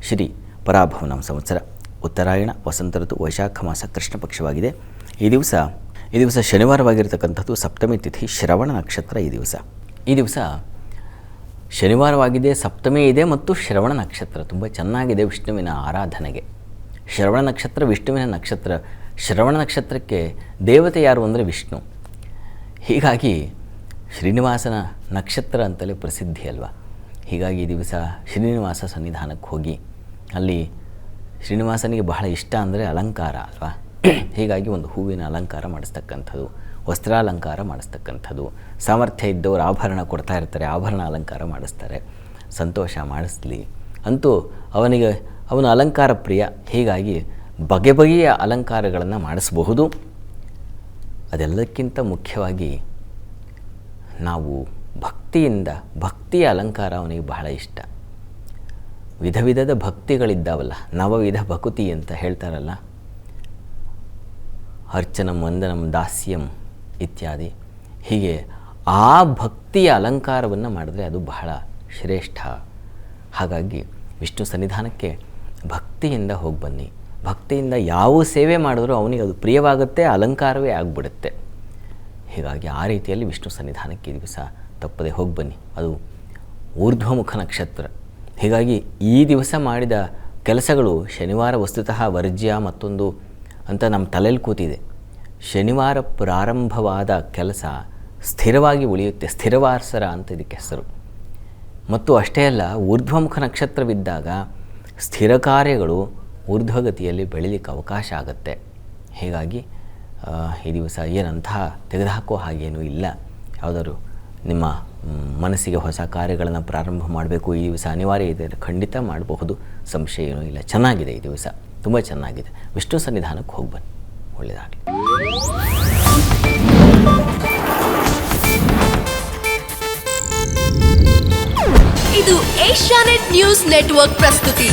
ಶ್ರೀ ಪರಾಭವನಾಮ ಸಂವತ್ಸರ ಉತ್ತರಾಯಣ ವಸಂತ ಋತು ವೈಶಾಖ ಮಾಸ ಕೃಷ್ಣ ಪಕ್ಷವಾಗಿದೆ. ಈ ದಿವಸ ಶನಿವಾರವಾಗಿರ್ತಕ್ಕಂಥದ್ದು, ಸಪ್ತಮಿ ತಿಥಿ, ಶ್ರವಣ ನಕ್ಷತ್ರ. ಈ ದಿವಸ ಶನಿವಾರವಾಗಿದೆ, ಸಪ್ತಮಿ ಇದೆ ಮತ್ತು ಶ್ರವಣ ನಕ್ಷತ್ರ ತುಂಬ ಚೆನ್ನಾಗಿದೆ ವಿಷ್ಣುವಿನ ಆರಾಧನೆಗೆ. ಶ್ರವಣ ನಕ್ಷತ್ರ ವಿಷ್ಣುವಿನ ನಕ್ಷತ್ರ. ಶ್ರವಣ ನಕ್ಷತ್ರಕ್ಕೆ ದೇವತೆ ಯಾರು ಅಂದರೆ ವಿಷ್ಣು. ಹೀಗಾಗಿ ಶ್ರೀನಿವಾಸನ ನಕ್ಷತ್ರ ಅಂತಲೇ ಪ್ರಸಿದ್ಧಿ ಅಲ್ವಾ. ಹೀಗಾಗಿ ಈ ದಿವಸ ಶ್ರೀನಿವಾಸ ಸನ್ನಿಧಾನಕ್ಕೆ ಹೋಗಿ, ಅಲ್ಲಿ ಶ್ರೀನಿವಾಸನಿಗೆ ಬಹಳ ಇಷ್ಟ ಅಂದರೆ ಅಲಂಕಾರ ಅಲ್ವಾ. ಹೀಗಾಗಿ ಒಂದು ಹೂವಿನ ಅಲಂಕಾರ ಮಾಡಿಸ್ತಕ್ಕಂಥದ್ದು, ವಸ್ತ್ರಾಲಂಕಾರ ಮಾಡಿಸ್ತಕ್ಕಂಥದ್ದು, ಸಾಮರ್ಥ್ಯ ಇದ್ದವರು ಆಭರಣ ಕೊಡ್ತಾ ಇರ್ತಾರೆ, ಆಭರಣ ಅಲಂಕಾರ ಮಾಡಿಸ್ತಾರೆ. ಸಂತೋಷ ಮಾಡಿಸ್ಲಿ ಅಂತೂ ಅವನು ಅಲಂಕಾರ ಪ್ರಿಯ. ಹೀಗಾಗಿ ಬಗೆಯ ಅಲಂಕಾರಗಳನ್ನು ಮಾಡಿಸಬಹುದು. ಅದೆಲ್ಲಕ್ಕಿಂತ ಮುಖ್ಯವಾಗಿ ನಾವು ಭಕ್ತಿಯ ಅಲಂಕಾರ ಅವನಿಗೆ ಬಹಳ ಇಷ್ಟ. ವಿಧ ವಿಧದ ಭಕ್ತಿಗಳಿದ್ದಾವಲ್ಲ, ನವವಿಧ ಭಕುತಿ ಅಂತ ಹೇಳ್ತಾರಲ್ಲ, ಅರ್ಚನಂ, ವಂದನಂ, ದಾಸ್ಯಂ ಇತ್ಯಾದಿ. ಹೀಗೆ ಆ ಭಕ್ತಿಯ ಅಲಂಕಾರವನ್ನು ಮಾಡಿದ್ರೆ ಅದು ಬಹಳ ಶ್ರೇಷ್ಠ. ಹಾಗಾಗಿ ವಿಷ್ಣು ಸನ್ನಿಧಾನಕ್ಕೆ ಭಕ್ತಿಯಿಂದ ಹೋಗಿ ಬನ್ನಿ. ಭಕ್ತಿಯಿಂದ ಯಾವ ಸೇವೆ ಮಾಡಿದ್ರೂ ಅವನಿಗೆ ಅದು ಪ್ರಿಯವಾಗುತ್ತೆ, ಅಲಂಕಾರವೇ ಆಗಿಬಿಡುತ್ತೆ. ಹೀಗಾಗಿ ಆ ರೀತಿಯಲ್ಲಿ ವಿಷ್ಣು ಸನ್ನಿಧಾನಕ್ಕೆ ಈ ದಿವಸ ತಪ್ಪದೆ ಹೋಗಿ ಬನ್ನಿ. ಅದು ಊರ್ಧ್ವಮುಖ ನಕ್ಷತ್ರ. ಹೀಗಾಗಿ ಈ ದಿವಸ ಮಾಡಿದ ಕೆಲಸಗಳು ಶನಿವಾರ ವಸ್ತುತಃ ವರ್ಜ್ಯ ಮತ್ತೊಂದು ಅಂತ ನಮ್ಮ ತಲೆಯಲ್ಲಿ ಕೂತಿದೆ. ಶನಿವಾರ ಪ್ರಾರಂಭವಾದ ಕೆಲಸ ಸ್ಥಿರವಾಗಿ ಉಳಿಯುತ್ತೆ. ಸ್ಥಿರವಾರ್ಸರ ಅಂತ ಇದಕ್ಕೆ ಹೆಸರು. ಮತ್ತು ಅಷ್ಟೇ ಅಲ್ಲ, ಊರ್ಧ್ವಮುಖ ನಕ್ಷತ್ರವಿದ್ದಾಗ ಸ್ಥಿರ ಕಾರ್ಯಗಳು ಊರ್ಧ್ವಗತಿಯಲ್ಲಿ ಬೆಳೀಲಿಕ್ಕೆ ಅವಕಾಶ ಆಗುತ್ತೆ. ಹೀಗಾಗಿ ಈ ದಿವಸ ಏನಂತಹ ತೆಗೆದುಹಾಕೋ ಹಾಗೇನೂ ಇಲ್ಲ. ಯಾವುದಾದ್ರು ನಿಮ್ಮ ಮನಸ್ಸಿಗೆ ಹೊಸ ಕಾರ್ಯಗಳನ್ನು ಪ್ರಾರಂಭ ಮಾಡಬೇಕು, ಈ ದಿವಸ ಅನಿವಾರ್ಯ ಇದೆ, ಖಂಡಿತ ಮಾಡಬಹುದು, ಸಂಶಯ ಏನೂ ಇಲ್ಲ. ಚೆನ್ನಾಗಿದೆ, ಈ ದಿವಸ ತುಂಬ ಚೆನ್ನಾಗಿದೆ. ವಿಷ್ಣು ಸನ್ನಿಧಾನಕ್ಕೆ ಹೋಗಿ ಬನ್ನಿ, ಒಳ್ಳೆಯದಾಗಲಿ. ಇದು ಏಷ್ಯಾನೆಟ್ ನ್ಯೂಸ್ ನೆಟ್ವರ್ಕ್ ಪ್ರಸ್ತುತಿ.